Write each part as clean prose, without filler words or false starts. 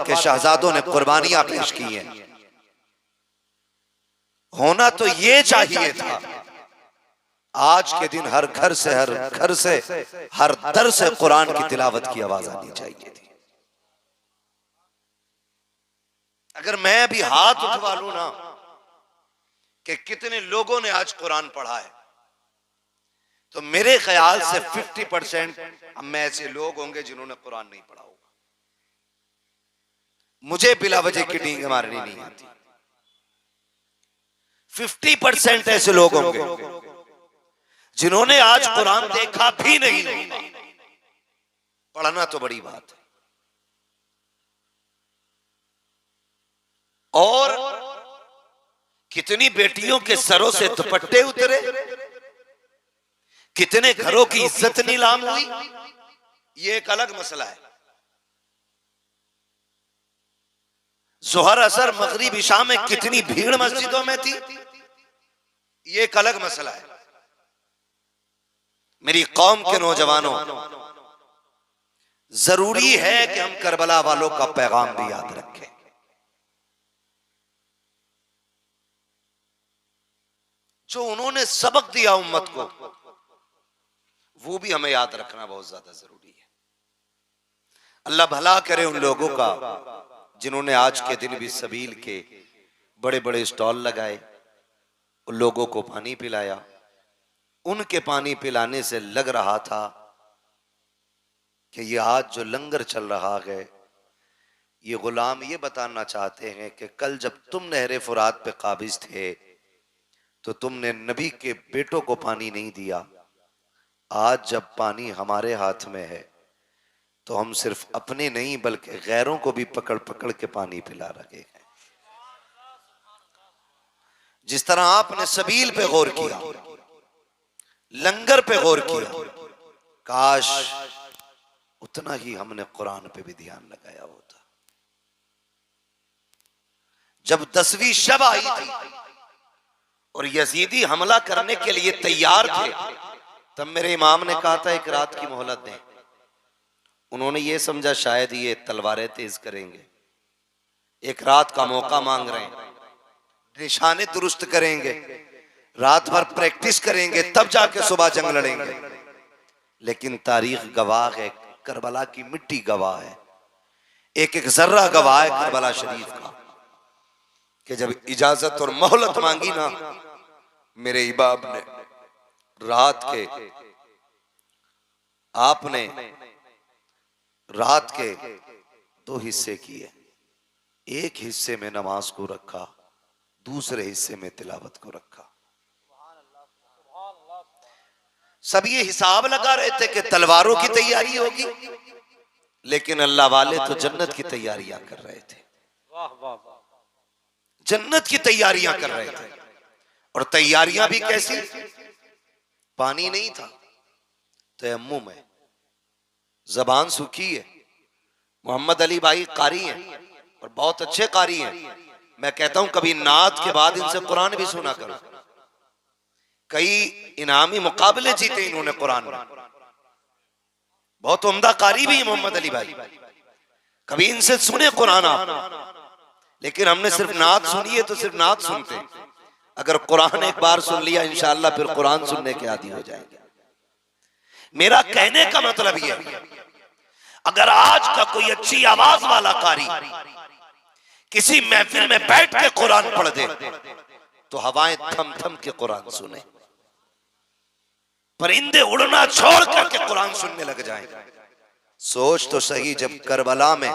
के शहजादों ने कुर्बानियां पेश की हैं। होना तो ये चाहिए था, आज के दिन हर घर से हर दर से कुरान की तिलावत की आवाज आनी चाहिए थी। अगर मैं भी हाथ उठवा लूं ना कि कितने लोगों ने आज कुरान पढ़ा है, तो मेरे ख्याल से 50% हम में ऐसे लोग होंगे जिन्होंने कुरान नहीं पढ़ा होगा। मुझे बिला वजह की डींग मारनी नहीं आती। 50% ऐसे लोग होंगे जिन्होंने आज कुरान देखा भी नहीं होगा। पढ़ना तो बड़ी बात है। और कितनी बेटियों के सरों से दुपट्टे उतरे, कितने घरों की इज्जत नीलाम हुई, ये एक अलग मसला है। जोहर असर मगरिब इशा में कितनी भीड़ मस्जिदों में थी, ये एक अलग मसला है। मेरी कौम के नौजवानों, जरूरी है कि हम करबला वालों का पैगाम भी याद रखें। जो उन्होंने सबक दिया उम्मत को, वो भी हमें याद रखना बहुत ज्यादा जरूरी है। अल्लाह भला करे उन लोगों का जिन्होंने आज के दिन भी सबील के बड़े बड़े स्टॉल लगाए, उन लोगों को पानी पिलाया। उनके पानी पिलाने से लग रहा था कि ये आज जो लंगर चल रहा है, ये गुलाम ये बताना चाहते हैं कि कल जब तुम नहरे फुरात पे काबिज थे तो तुमने नबी के बेटों को पानी नहीं दिया। आज जब पानी हमारे हाथ में है तो हम सिर्फ अपने नहीं बल्कि गैरों को भी पकड़ पकड़ के पानी पिला रहे हैं। जिस तरह आपने सबील पे गौर किया, लंगर पे गौर किया, काश उतना ही हमने कुरान पे भी ध्यान लगाया होता। जब 10वीं शब आई थी और यजीदी हमला करने के लिए तैयार थे, तब मेरे इमाम ने कहा था एक रात की मोहलत दें। उन्होंने ये समझा शायद ये तलवारें तेज करेंगे, एक रात का मौका मांग रहे हैं, निशाने दुरुस्त करेंगे, रात भर प्रैक्टिस करेंगे, तब जाके सुबह जंग लड़ेंगे। लेकिन तारीख गवाह है, करबला की मिट्टी गवाह है, एक एक जर्रा गवाह है करबला शरीफ का, कि जब इजाजत और मोहलत मांगी ना मेरे इबाब ने, आपने रात के 2 हिस्से किए। एक हिस्से में नमाज को रखा, दूसरे हिस्से में तिलावत को रखा। सब ये हिसाब लगा रहे थे कि तलवारों की तैयारी होगी, लेकिन अल्लाह वाले तो जन्नत की तैयारियां कर रहे थे। जन्नत की तैयारियां कर रहे थे। और तैयारियां भी कैसी? पानी नहीं था, तयम्मुम है, जबान सूखी है। मोहम्मद अली भाई कारी हैं और बहुत अच्छे कारी हैं। मैं कहता हूं कभी नात के बाद इनसे कुरान भी सुना करो। कई इनामी मुकाबले जीते इन्होंने कुरान में, बहुत उम्दा कारी भी है मोहम्मद अली भाई। कभी इनसे सुने कुरान आप, लेकिन हमने सिर्फ नात सुनी है तो सिर्फ नात सुनते। अगर कुरान एक बार सुन लिया इंशाअल्लाह फिर कुरान सुनने के आदी हो जाएंगे। मेरा कहने का मतलब यह है, अगर आज का कोई अच्छी आवाज वाला कारी किसी महफिल में बैठ के कुरान पढ़ दे तो हवाएं थम थम के कुरान सुने, परिंदे उड़ना छोड़ करके कुरान सुनने लग जाएं। सोच तो सही, जब करबला में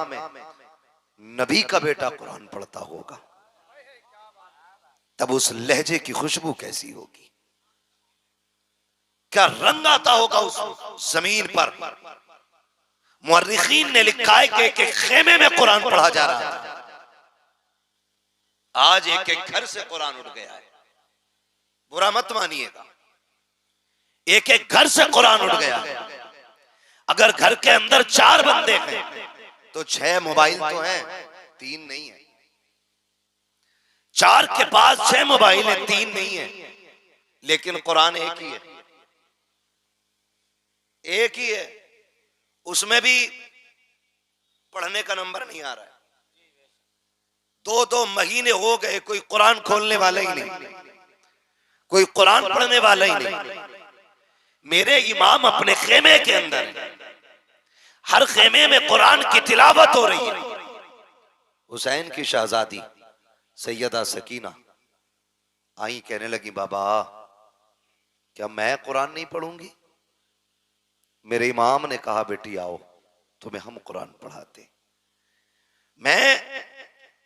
नबी का बेटा कुरान पढ़ता होगा तब उस लहजे की खुशबू कैसी होगी, क्या रंग आता होगा उस जमीन पर। मुअर्रिखीन ने लिखा है कि एक खेमे में कुरान पढ़ा जा रहा था, आज एक एक घर से कुरान उड़ गया है। बुरा मत मानिएगा, एक एक घर से कुरान उड़ गया है। अगर घर के अंदर 4 बंदे हैं तो 6 मोबाइल तो हैं, 3 नहीं है। 4 के पास 6 मोबाइल है, 3 नहीं है, लेकिन कुरान एक ही है, एक ही है। उसमें भी पढ़ने का नंबर नहीं आ रहा है। 2-2 महीने हो गए, कोई कुरान खोलने वाला ही नहीं, कोई कुरान पढ़ने वाला ही नहीं। मेरे इमाम अपने खेमे के अंदर है, हर खेमे में कुरान की तिलावत हो रही है। हुसैन की शहजादी सैयदा सकीना आई, कहने लगी बाबा क्या मैं कुरान नहीं पढ़ूंगी? मेरे इमाम ने कहा बेटी आओ तुम्हें हम कुरान पढ़ाते। मैं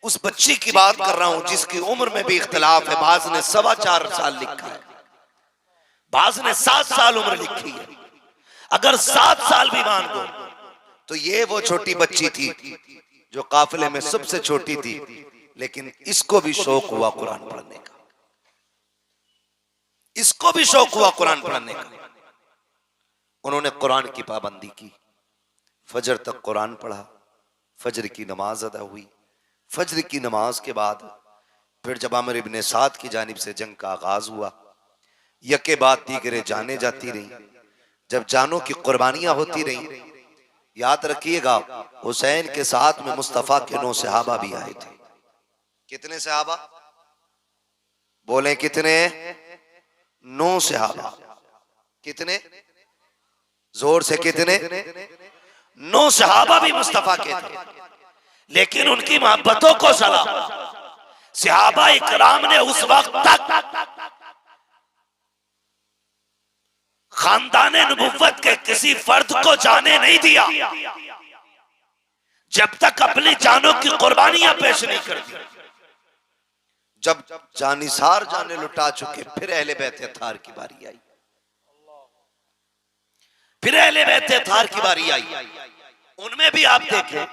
उस बच्ची की बात कर रहा हूं जिसकी उम्र में भी इख्तिलाफ है। बाज ने 4.25 साल लिखा है, बाज ने 7 साल उम्र लिखी है। अगर 7 साल भी मान दो तो ये वो छोटी बच्ची थी जो काफिले में सबसे छोटी थी, लेकिन इसको भी शौक हुआ कुरान पढ़ने का, इसको भी शौक हुआ कुरान पढ़ने का। उन्होंने कुरान की पाबंदी की, फजर तक कुरान पढ़ा, फजर की नमाज अदा हुई। फजर की नमाज के बाद फिर जब आमिर इब्ने साद की जानिब से जंग का आगाज हुआ, यके बाद दीगरे जाने जाती रही। जब जानों की कुर्बानियां होती रही, याद रखिएगा हुसैन के साथ में मुस्तफा के 9 सहाबा भी आए थे। कितने सहाबा बोले? कितने? 9 सहाबा। कितने? जोर से कितने? 9 सहाबा भी मुस्तफा के थे, लेकिन उनकी मोहब्बतों को सलाम सहाबा इकराम ने उस वक्त तक खानदाने नबुव्वत के किसी फर्द को जाने नहीं दिया जब तक अपनी जानों की कुर्बानियां पेश नहीं कर दी। जब जानिसार जाने लुटा चुके, फिर अहले बैत अत्हार की बारी आई, फिर अहले बैत अत्हार की बारी आई। उनमें भी आप देखें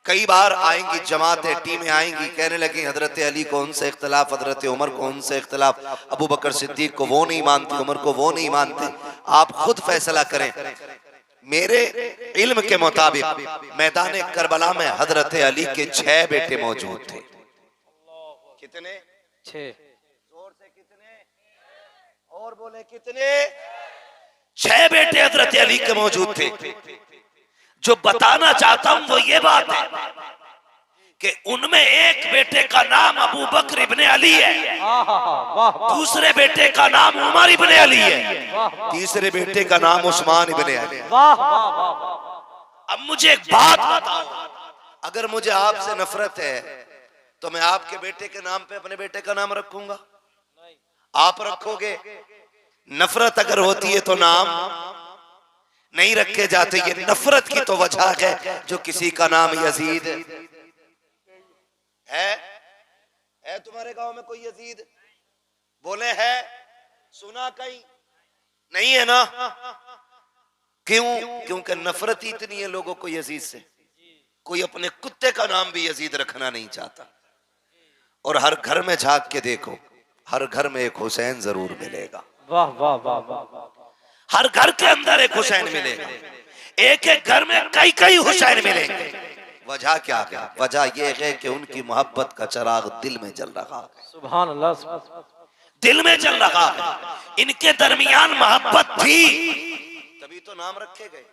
कई बार आएंगी जमातें, टीमें आएंगी, कहने लगी हजरत अली को उनसे इख्तिलाफ, हजरत उमर को उनसे इख्तिलाफ, अबू बकर सिद्दीक को वो नहीं मानते, उमर को वो नहीं मानते। आप खुद फैसला करें। मेरे इल्म के मुताबिक मैदान करबला में हजरत अली के 6 बेटे मौजूद थे। कितने? 6। जोर से कितने? और बोले कितने? 6 बेटे हजरत अली के मौजूद थे। जो बताना चाहता हूं वो ये बात है कि उनमें एक बेटे का नाम अबू बकर इब्ने अली है, दूसरे बेटे का नाम उमर इब्ने अली है, तीसरे बेटे का नाम उस्मान इब्ने अली है। अब मुझे एक बात बताओ, अगर मुझे आपसे नफरत है तो मैं आपके बेटे के नाम पे अपने बेटे का नाम रखूंगा? आप रखोगे? नफरत अगर होती है तो नाम नहीं रखे जाते। ये नफरत की तो वजह है जो किसी का नाम यजीद है तुम्हारे गांव में कोई यजीद? बोले है? सुना कहीं? नहीं है ना? क्यों? क्योंकि नफरत ही इतनी है लोगों को यजीद से। कोई अपने कुत्ते का नाम भी यजीद रखना नहीं चाहता। और हर घर में झांक के देखो, हर घर में एक हुसैन जरूर मिलेगा। वाह वाह वाह वाह। हर घर के अंदर एक हुसैन मिलेगा, एक एक घर में कई कई हुसैन मिलेंगे। वजह क्या है? वजह यह है कि उनकी मोहब्बत का चिराग दिल में जल रहा है। सुभान अल्लाह। दिल में जल रहा है। इनके दरमियान मोहब्बत थी, तभी तो नाम रखे गए,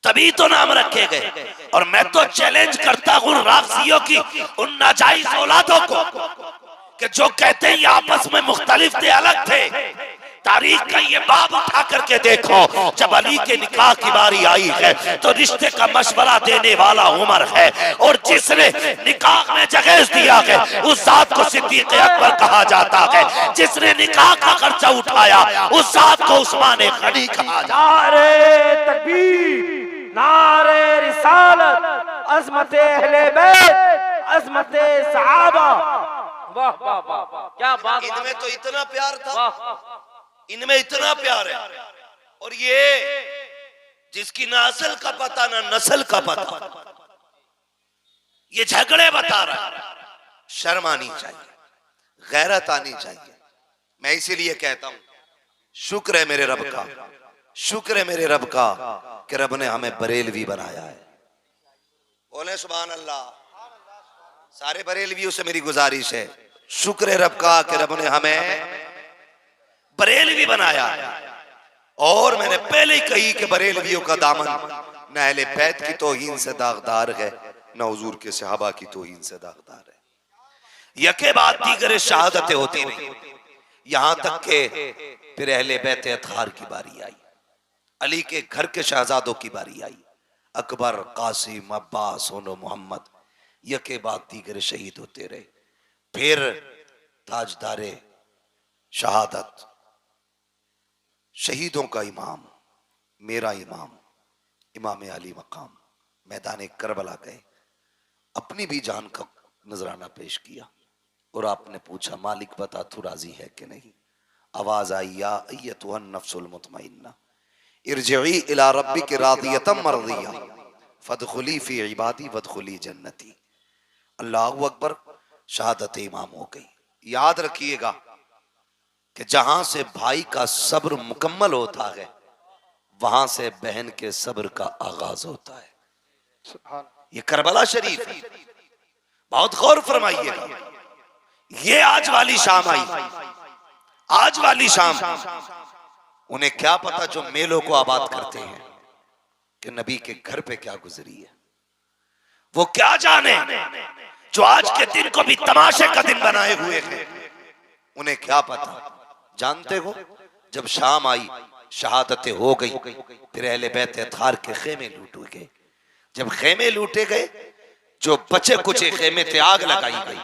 तभी तो नाम रखे गए। और मैं तो चैलेंज करता हूं राफसियों की उन नाजायज औलादों को कि जो कहते हैं आपस में मुख्तलिफ थे, अलग थे। तारीख का ये बाब उठा करके देखो, जब अली के निकाह की बारी आई है तो रिश्ते का मशवरा देने वाला उमर है, और जिसने निकाह में जगह दिया है उस जात को सिद्दीक अकबर कहा जाता है। जिसने निकाह का खर्चा उठाया उस जात को उस्मान गनी कहा जाता है। नारे तकबीर, नारे रिसालत, अज़मत अहले बैत, अज़मत सहाबा। वाह वाह वाह, क्या बात। इनमें तो इतना प्यार था, इनमें इतना प्यार है। और ये जिसकी ना असल का पता ना नस्ल का पता, ये झगड़े बता रहा है। शर्म आनी चाहिए, गैरत आनी चाहिए। मैं इसीलिए कहता हूं शुक्र है मेरे रब का, शुक्र है मेरे रब का कि रब ने हमें बरेलवी बनाया है। बोले सुभान अल्लाह। सारे बरेलवियों से मेरी गुजारिश है, शुक्र है रब का कि रब ने हमें बरेलवी बनाया है। और मैंने पहले ही कही कि बरेलवियों का दामन न अहले बैत की तौहीन से दागदार है न हुजूर के सहाबा की तौहीन से दागदार है। यके बाद दीगर शहादतें होती नहीं, यहां तक के फिर अहले बैत अतहार की बारी आई, अली के घर के शहजादों की बारी आई, अकबर, कासिम, अब्बास, सोनो, मोहम्मद, यके बाद दीगर शहीद होते रहे। फिर ताजदारे शहादत, शहीदों का इमाम, मेरा इमाम, इमाम अली मकाम मैदान करबला गए, अपनी भी जान का नजराना पेश किया और आपने पूछा मालिक बता तू राजी है कि नहीं। आवाज आई या अय्यतुहन नफ्सुल मुतमइन्ना इरजिई इला रब्बिक रादियतम मर्दिया फदखुली फी इबादी वदखुली जन्नती। अल्लाहु अकबर, शहादत इमाम हो गई। याद रखिएगा कि जहां से भाई का सब्र मुकम्मल होता है वहां से बहन के सब्र का आगाज होता है। ये करबला शरीफ है, बहुत गौर फरमाइएगा। ये आज वाली शाम आई, आज वाली शाम, उन्हें क्या पता जो मेलों को आबाद करते हैं कि नबी के घर पे क्या गुजरी है। वो क्या जाने जो आज के दिन को भी तमाशे का दिन बनाए हुए हैं, उन्हें क्या पता। जानते हो जब शाम आई, शहादतें हो गई, फिर अहले बैत अतहार के खेमे लूटे गए। जब खेमे लूटे गए, जो बचे कुचे खेमे थे आग लगाई गई,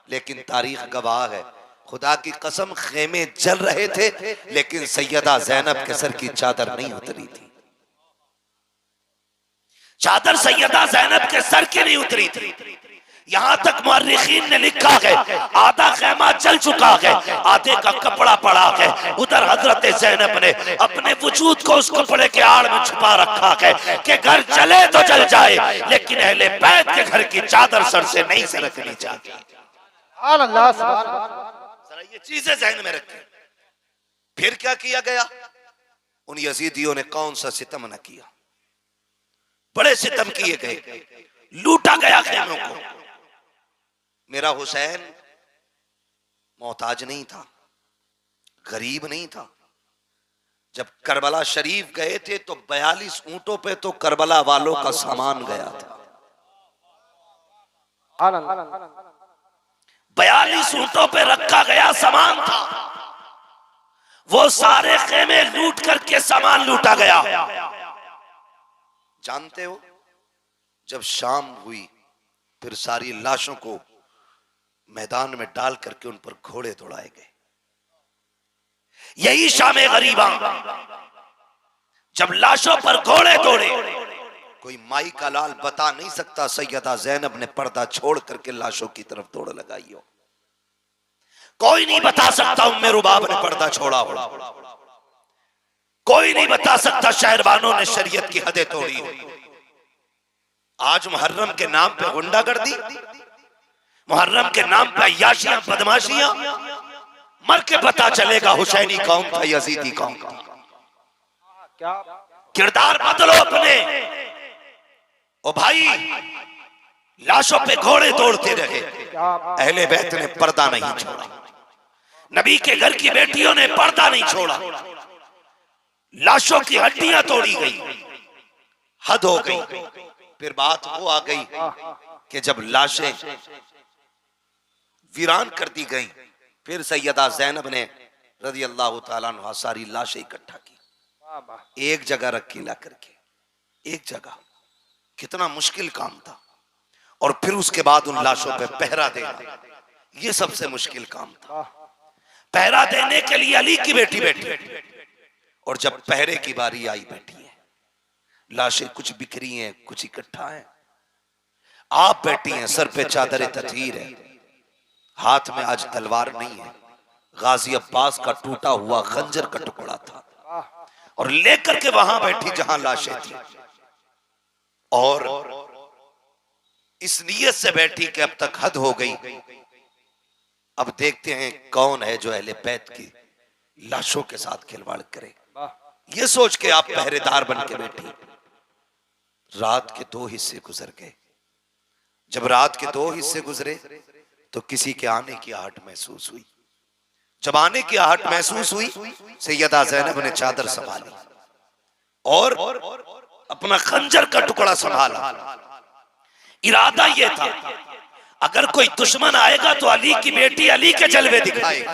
लेकिन तारीख गवाह है, खुदा की कसम खेमे जल रहे थे लेकिन सैयदा ज़ैनब के सर की चादर नहीं उतरी थी। चादर सैयदा ज़ैनब के सर की नहीं उतरी थी। यहां तक मुअर्रिखीन ने लिखा है आधा खेमा जल चुका है, आधे का कपड़ा पड़ा है। उधर हजरत ज़ैनब ने अपने वजूद को उस कपड़े के आड़ में छुपा रखा है कि घर जले तो जल जाए लेकिन अहले बैत के घर की चादर सर से नहीं सरकनी चाहिए। जरा ये चीजें ज़हन में रखें। फिर क्या किया गया? उन यजीदियों ने कौन सा सितम न किया, बड़े सितम किए गए, लूटा गया खेमों को। मेरा हुसैन मोहताज नहीं था, गरीब नहीं था। जब करबला शरीफ गए थे तो 42 ऊंटों पे तो करबला वालों का सामान गया था। 42 ऊंटों पे रखा गया सामान था। वो सारे खेमे लूट करके सामान लूटा गया। जानते हो जब शाम हुई फिर सारी लाशों को मैदान में डाल करके उन पर घोड़े दौड़ाए गए। यही शाम गरीबा, जब लाशों पर घोड़े दौड़े, कोई माई का लाल बता नहीं सकता सैयदा ज़ैनब ने पर्दा छोड़ करके लाशों की तरफ दौड़ लगाई हो। कोई नहीं बता सकता उम्मे रुबाब ने पर्दा छोड़ा हो। कोई नहीं बता सकता शहरबानों ने शरीयत की हदें तोड़ी हो। आज मुहर्रम के नाम पे गुंडागर्दी, मुहर्रम के नाम पे अय्याशियां, बदमाशियां, मर के पता चलेगा हुसैनी कौन था, यजीदी कौन था। किरदार बदलो अपने। ओ भाई, लाशों पे घोड़े दौड़ते रहे, अहले बैत ने पर्दा नहीं छोड़ा, नबी के घर की बेटियों ने पर्दा नहीं छोड़ा, लाशों की हड्डियां तोड़ी गई, हद हो गई। फिर बात वो आ गई कि जब लाशें वीरान कर दी गई, फिर सैयदा ज़ैनब ने रज़ी अल्लाह ताला अन्हा सारी लाशें इकट्ठा की, एक जगह रखी ला करके, एक जगह। कितना मुश्किल काम था। और फिर उसके बाद उन लाशों पे पहरा देना, ये सबसे मुश्किल काम था। पहरा देने के लिए अली की बेटी बैठी, और जब पहरे की बारी आई, बैठी है, लाशें कुछ बिखरी हैं, कुछ इकट्ठा है। आप बैठी हैं, सर पे चादर तथीर है, हाथ में आज तलवार नहीं है, गाजी अब्बास का टूटा हुआ खंजर का टुकड़ा था, और लेकर के वहां बैठी जहां लाशें थी, और इस नियत से बैठी कि अब तक हद हो गई, अब देखते हैं कौन है जो अहले बैत की लाशों के साथ खिलवाड़ करे। ये सोच के आप पहरेदार बन के बैठी। रात के 2 हिस्से गुजर गए। जब रात के 2 हिस्से गुजरे तो किसी के आने की आहट महसूस हुई। जब आने की आहट महसूस हुई, सैयदा ज़ैनब ने चादर संभाली और अपना खंजर का टुकड़ा संभाला। इरादा ये था अगर कोई दुश्मन आएगा तो अली की बेटी अली के जलवे दिखाएगी,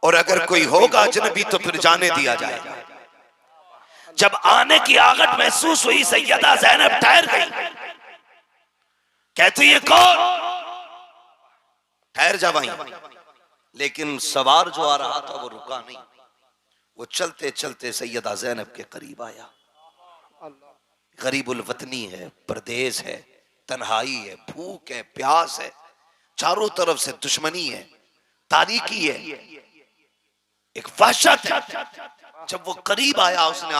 और अगर कोई होगा अजनबी तो फिर जाने दिया जाएगा। जब आने की आगट महसूस हुई सैयदा ज़ैनब ठहर गई, कहती है कौन, ठहर जा वहीं। लेकिन सवार जो आ रहा था वो रुका नहीं, वो चलते चलते सैयदा ज़ैनब के करीब आया। गरीबुल वतनी है, परदेश है, तन्हाई है, भूख है, प्यास है, चारों तरफ से दुश्मनी है, तारीकी है, एक वहशत है। जब वो करीब आया उसने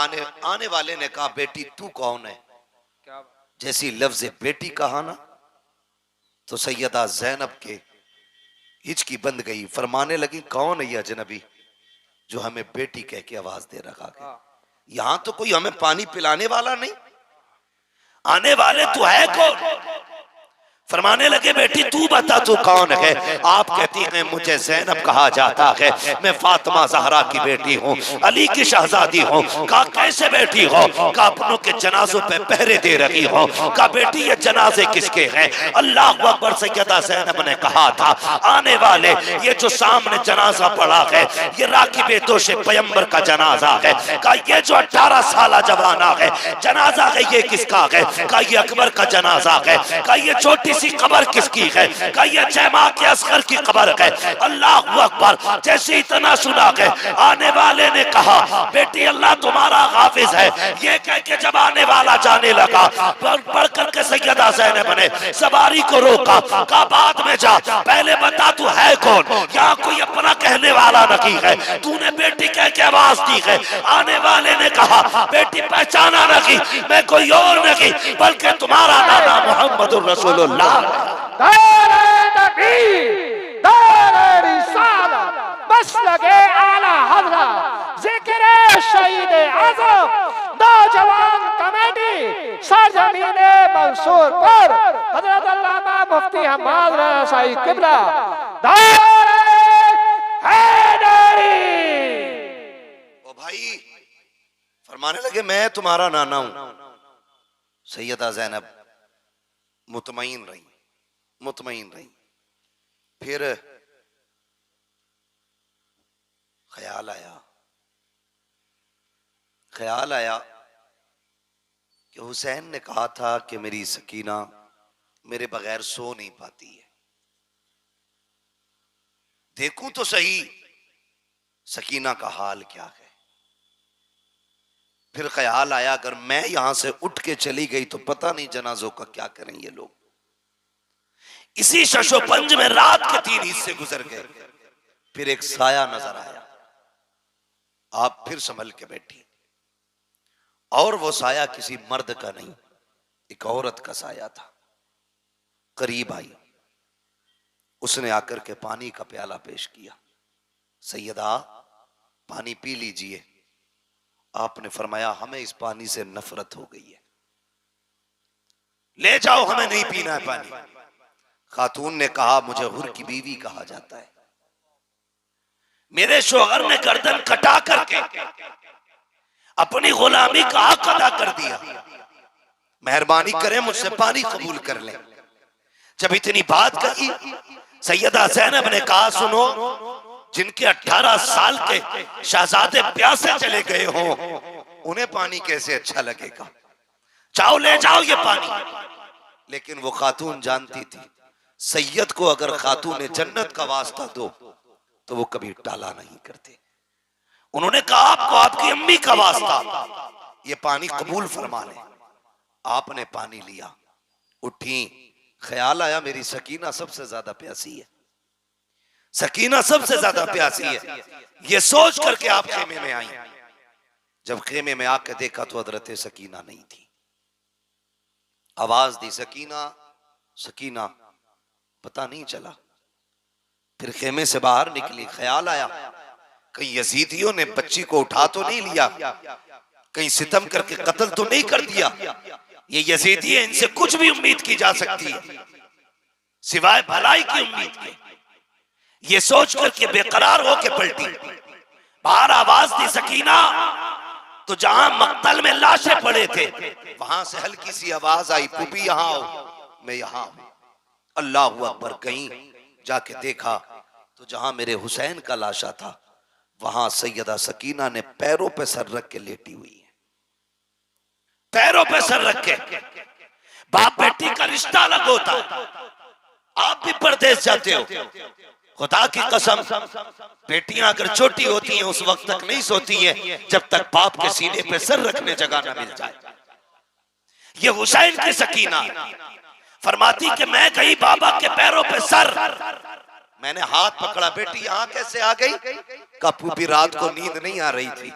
आने वाले ने कहा बेटी तू कौन है। जैसी लफ्ज़ बेटी कहा ना तो सैयदा ज़ैनब के हिचकी बंद गई, फरमाने लगी कौन है ये अजनबी जो हमें बेटी कह के आवाज दे रखा है। यहां तो कोई हमें पानी पिलाने वाला नहीं, आने वाले तू है कौन। फरमाने लगे बेटी तू बता तू कौन है। आप कहती हैं मुझे ज़ैनब कहा जाता है, मैं फातिमा ज़हरा की बेटी हूँ, अली की शहजादी हूँ। कहा कैसे बेटी हो। कहा अपनों के जनाजों पे पहरे दे रही हो। कहा बेटी ये जनाजे किसके हैं। अल्लाह अकबर। सैयदा ज़ैनब ने कहा था आने वाले ये जो सामने जनाजा पड़ा है ये राकिबे दोषे पैगंबर का जनाजा है। कहा ये जो 18 साल जवाना है जनाजा है ये किसका है। कहा ये अकबर का जनाजा है। कहा ये छोटी सी कब्र किसकी है। कहा ये जमा के असगर की कब्र है। अल्लाह अकबर। जैसे इतना सुना है आने वाले ने कहा बेटी अल्लाह तुम्हारा हाफिज है। ये कह के जब आने वाला जाने लगा बढ़ करके सैयदा ज़ैनब ने सवारी को रोका। कहा बाद में जा, पहले बता तू है कौन। यहाँ कोई अपना कहने वाला नहीं है, तूने बेटी कह के आवाज दी है। आने वाले ने कहा बेटी पहचाना नहीं, मैं कोई और नहीं बल्कि तुम्हारा नाना मोहम्मदुर रसूलुल्लाह। बस लगे आला हज़रा जिक्र शहीद आज़म नौजवान कमेटी सरजमीने मंसूर पर हज़रत अल्लामा मुफ्ती हम्माद रज़ा साहिब किबला हैदरी। ओ भाई फरमाने लगे मैं तुम्हारा नाना हूं। सैयदा ज़ैनब मुतमईन रही। फिर ख्याल आया कि हुसैन ने कहा था कि मेरी सकीना मेरे बगैर सो नहीं पाती है, देखूं तो सही सकीना का हाल क्या है। फिर ख्याल आया अगर मैं यहां से उठ के चली गई तो पता नहीं जनाजों का क्या करें ये लोग। इसी शशोपंज में रात के 3 हिस्से गुजर गए। फिर एक साया नजर आया, आप फिर संभल के बैठी, और वो साया किसी मर्द का नहीं एक औरत का साया था। करीब आई, उसने आकर के पानी का प्याला पेश किया। सैयदा पानी पी लीजिए। आपने फरमाया हमें इस पानी से नफरत हो गई है, ले जाओ हमें नहीं पीना है पानी। खातून ने कहा मुझे हुर की बीवी कहा जाता है, मेरे शोहर ने गर्दन कटा करके अपनी गुलामी का हक अदा कर दिया, मेहरबानी करें मुझसे पानी कबूल कर लें। जब इतनी बात कही सैयदा ज़ैनब ने कहा सुनो, जिनके 18 साल के शहजादे प्यासे चले गए हो उन्हें पानी कैसे अच्छा लगेगा, जाओ ले जाओ ये पानी। लेकिन वो खातून जानती थी सैयद को अगर खातून जन्नत का वास्ता दो तो वो कभी टाला नहीं करते। उन्होंने कहा आपको आपकी अम्मी का वास्ता ये पानी कबूल फरमा ले। आपने पानी लिया, उठी, ख्याल आया मेरी सकीना सबसे ज्यादा प्यासी है, सकीना सबसे ज्यादा प्यासी है। ये सोच करके आप खेमे में आई। जब खेमे में आके देखा तो हजरत सकीना नहीं थी। आवाज दी सकीना सकीना, पता नहीं चला। फिर खेमे से बाहर निकली, ख्याल आया कहीं यजीदियों ने बच्ची को उठा तो नहीं लिया, कहीं सितम करके कत्ल तो नहीं कर दिया। ये यजीदी है, इनसे कुछ भी उम्मीद की जा सकती है सिवाय भलाई की उम्मीद के। ये सोच करके बेकरार होके पलटी, बाहर आवाज दी सकीना तो जहां मक्तल में लाशें पड़े थे वहां से हल्की सी आवाज आई, पुपी यहां आओ। मैं यहां हूं। अल्लाह अकबर। कहीं जाके देखा तो जहां मेरे हुसैन का लाशा था वहां सैयदा सकीना ने पैरों पे सर रख के लेटी हुई है। पैरों पे सर रख के। बाप बेटी का रिश्ता अलग होता है। आप भी परदेश जाते हो, खुदा की कसम बेटियां अगर छोटी होती हैं उस वक्त तक नहीं सोती हैं जब तक बाप के सीने पे सर रखने जगह ना मिल जाए। ये हुसैन की सकीना फरमाती कि मैं गई बाबा के पैरों पे सर, मैंने हाथ पकड़ा, बेटी यहां कैसे आ गई? कहा पूपी रात को नींद नहीं आ रही थी।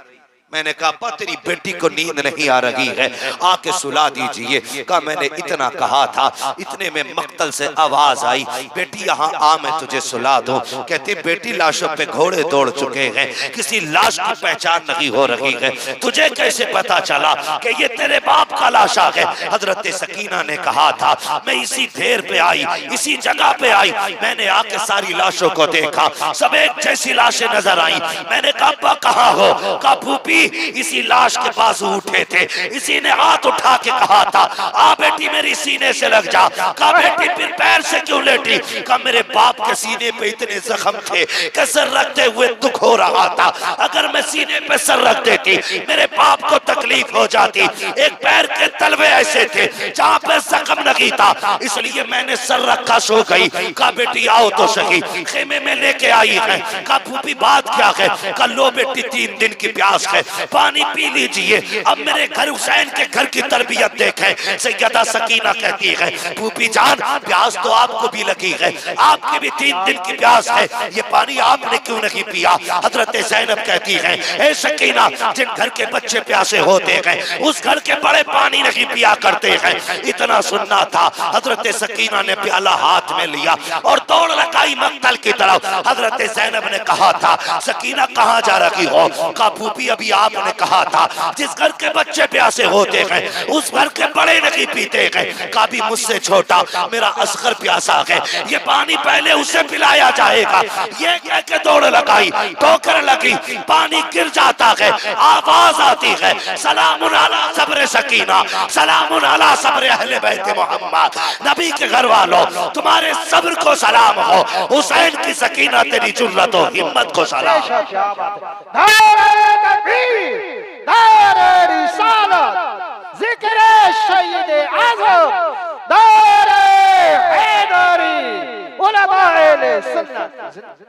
मैंने कहा अब्बा तेरी बेटी को नींद नहीं आ रही है, आके सुला दीजिए। कहा मैंने इतना कहा था, इतने में मक्तल से आवाज आई, बेटी यहाँ आ मैं तुझे सुला दूं। कहती बेटी लाशों पे घोड़े दौड़ चुके हैं, किसी लाश की पहचान नहीं हो रही है, तुझे कैसे पता चला कि ये तेरे बाप का लाशा है? हजरत सकीना ने कहा था मैं इसी ढेर पे आई, इसी जगह पे आई, मैंने आके सारी लाशों को देखा, सब एक जैसी लाशें नजर आई। मैंने कहा अब्बा कहाँ हो? कहा भूपी इसी लाश के बाजू उठे थे, इसी ने हाथ उठा के कहा था आ बेटी मेरी सीने से लग जा। कहा बेटी फिर पैर से क्यों लेटी? कहा मेरे बाप के सीने पे इतने जख्म थे कि सर रखते हुए दुख हो रहा था, अगर मैं सीने पे सर रख देती मेरे बाप को तकलीफ हो जाती। एक पैर के तलवे ऐसे थे जहां पे जख्म नहीं था, इसलिए मैंने सर रखा सो गई। कहा बेटी आओ तो सही, खेमे में लेके आई है। कहा फूफी बात क्या है? कहा लो बेटी 3 दिन की प्यास है, पानी पी लीजिए। अब मेरे घर हुसैन के घर की तरबियत देखें। सैयदा सकीना कहती है फूफी जान प्यास तो आपको भी लगी है, आपकी भी 3 दिन की प्यास है, ये पानी आपने क्यों नहीं पिया? हजरत ज़ैनब कहती है ए सकीना जिन घर के बच्चे प्यासे होते हैं उस घर के बड़े पानी नहीं पिया करते हैं। इतना सुनना था, हजरत सकीना ने प्याला हाथ में लिया और दौड़ लगाई मक्तल की तरफ। हजरत ज़ैनब ने कहा था सकीना कहाँ जा रही हो? कहा फूफी अभी आपने कहा था जिस घर के बच्चे प्यासे होते हैं उस घर के बड़े नहीं पीते हैं। कहा भी मुझसे छोटा मेरा असगर प्यासा है, ये पानी पहले उसे पिलाया जाएगा। ये कह के दौड़ लगाई, ठोकर लगी, पानी गिर जाता है, आवाज आती है सलामुन अला सब्र सकीना, सलामुन अला सब्र अहले बैत मोहम्मद। नबी के घर वालों तुम्हारे सब्र को सलाम हो, हुसैन की सकीना तेरी जुर्रत और हिम्मत को सलाम।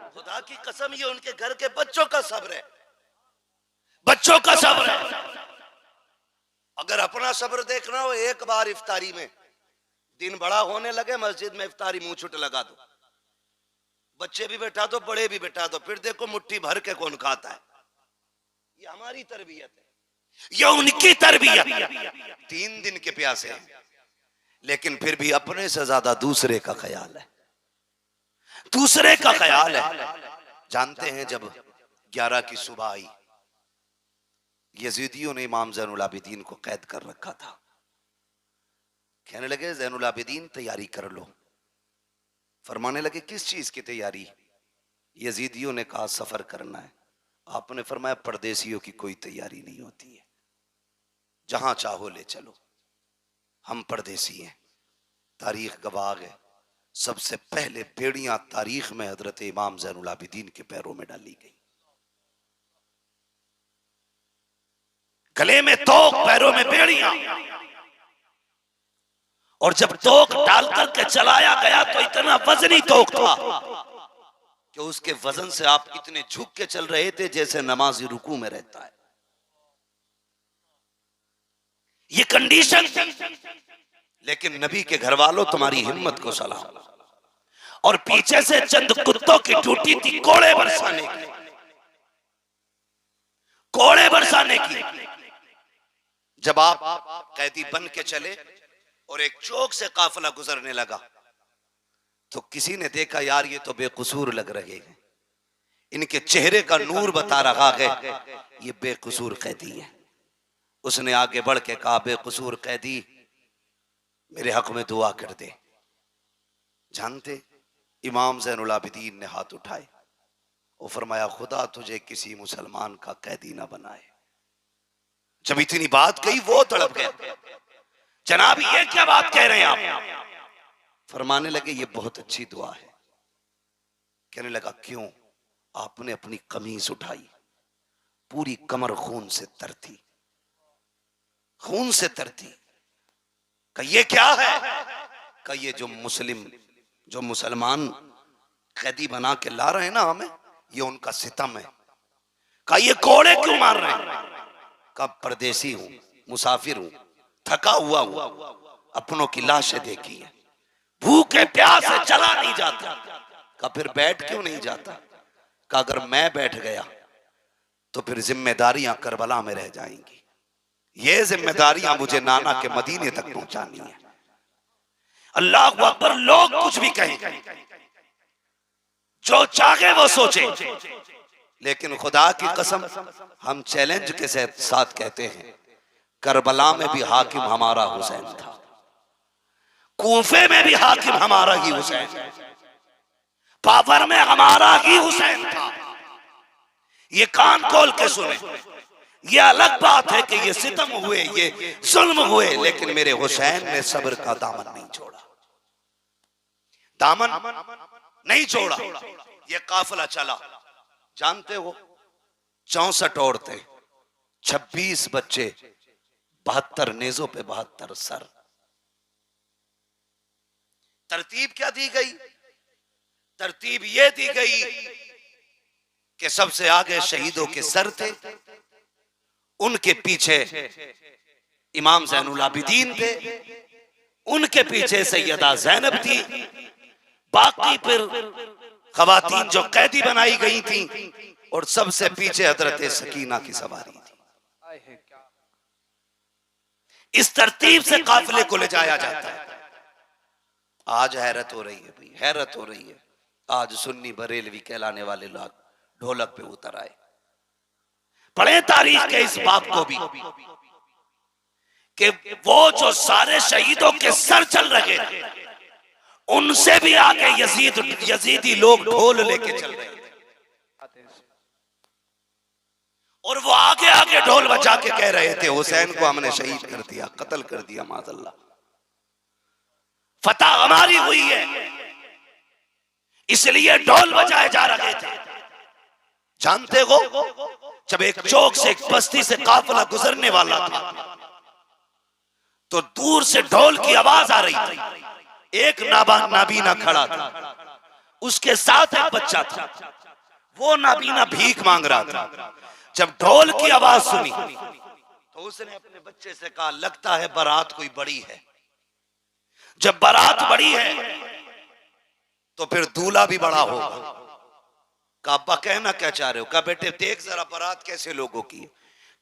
खुदा की कसम ये उनके घर के बच्चों का सब्र है, बच्चों का सब्र है। अगर अपना सब्र देखना हो एक बार इफ्तारी में दिन बड़ा होने लगे मस्जिद में इफ्तारी मुंह छुट लगा दो, बच्चे भी बैठा दो बड़े भी बैठा दो, फिर देखो मुट्ठी भर के कौन खाता है। ये हमारी तरबियत है, ये उनकी तरबियत। 3 दिन के प्यासे हैं लेकिन फिर भी अपने से ज्यादा दूसरे का ख्याल है, दूसरे का ख्याल है। जानते हैं जब 11 की सुबह आई यजीदियों ने इमाम ज़ैनुल आबिदीन को कैद कर रखा था। कहने लगे ज़ैनुल आबिदीन तैयारी कर लो। फरमाने लगे किस चीज की तैयारी? यजीदियों ने कहा सफर करना है। आपने फरमाया परदेसियों की कोई तैयारी नहीं होती है, जहां चाहो ले चलो, हम परदेसी हैं। तारीख गवाह है सबसे पहले बेड़ियां तारीख में हजरत इमाम ज़ैनुल आबिदीन के पैरों में डाली गई। गले में तोक, पैरों में बेड़ियां। और जब तोक डाल करके चलाया गया तो इतना वजनी तोक था कि उसके वजन से आप इतने झुक के चल रहे थे जैसे नमाजी रुकू में रहता है। ये कंडीशन थी। लेकिन नबी के घर वालों तुम्हारी हिम्मत को सलाम। और पीछे से चंद कुत्तों की टूटी थी कोड़े बरसाने की, कोड़े बरसाने की। जब आप कैदी बन के चले और एक चौक से काफिला गुजरने लगा तो किसी ने देखा यार ये तो बेकसूर लग रहे हैं, इनके चेहरे का नूर बता रहा है ये बेकसूर कैदी है। उसने आगे बढ़ के कहा बेकसूर कैदी मेरे हक में दुआ कर दे। जानते इमाम ज़ैनुल आबिदीन ने हाथ उठाए और फरमाया खुदा तुझे किसी मुसलमान का कैदी ना बनाए, जब इतनी बात कही वो तड़प गए, जनाब ये क्या बात कह रहे हैं आप? फरमाने लगे ये बहुत अच्छी दुआ है। कहने लगा क्यों? आपने अपनी कमीज उठाई, पूरी कमर खून से तर थी, खून से तर थी। कहा ये क्या है? कहा ये जो मुसलमान कैदी बना के ला रहे हैं ना हमें, ये उनका सितम है। कहा ये कोड़े क्यों मार रहे हैं? कहा परदेसी हूं, मुसाफिर हूं, थका हुआ हूं, अपनों की लाशें देखी है, भूखे प्यासे चला नहीं जाता। कहा फिर बैठ क्यों नहीं जाता? कहा अगर मैं बैठ गया तो फिर जिम्मेदारियां करबला में रह जाएंगी, ये जिम्मेदारियां मुझे नाना के मदीने तक पहुंचानी है। अल्लाह अकबर। लोग कुछ भी कहें, जो चाहे वो सोचे, लेकिन खुदा की कसम हम चैलेंज के साथ कहते हैं, करबला में भी हाकिम हमारा हुसैन था, कूफे में भी हाकिम हमारा ही हुसैन, पावर में हमारा ही हुसैन था। ये कान खोल के सुने। ये अलग बात है कि ये सितम हुए, ये जुल्म हुए, लेकिन मेरे हुसैन ने सब्र का दामन नहीं छोड़ा, दामन नहीं छोड़ा। ये काफिला चला, जानते हो 64 औरतें, 26 बच्चे, 72 नेजों पे 72 सर। तरतीब क्या दी गई? तरतीब ये दी गई कि सबसे आगे शहीदों के सर थे, उनके पीछे इमाम ज़ैनुल आबिदीन थे, उनके पीछे सैयदा ज़ैनब थी, बाकी फिर खवातीन जो कैदी बनाई गई थी, और सबसे पीछे हजरत सकीना की सवारी थी। इस तरतीब से काफिले को ले जाया जाता है। आज हैरत हो रही है भाई, हैरत हो रही है। आज सुन्नी बरेलवी कहलाने वाले लोग ढोलक पे उतर आए। पढ़े तारीख के इस बात को भी कि वो जो सारे शहीदों के सर चल रहे थे, उनसे भी आगे यजीदी लोग ढोल लेके चल रहे थे, और वो आगे आगे ढोल बजा के कह रहे थे हुसैन को हमने शहीद कर दिया, कत्ल कर दिया, माज़अल्लाह, फतह हमारी हुई है, इसलिए ढोल बजाए जा रहे थे। जानते हो जब एक चौक से, एक बस्ती से काफिला गुजरने वाला था, तो दूर से ढोल की आवाज आ रही थी। एक नाबीना खड़ा था, उसके साथ एक बच्चा था, वो नाबीना भीख मांग रहा था। जब ढोल की आवाज सुनी तो उसने अपने बच्चे से कहा लगता है बारात कोई बड़ी है। जब बारात बड़ी है तो फिर दूल्हा भी बड़ा होगा। कहा अब्बा कहना क्या चाह रहे हो? कहा बेटे देख जरा बारात कैसे लोगों की है।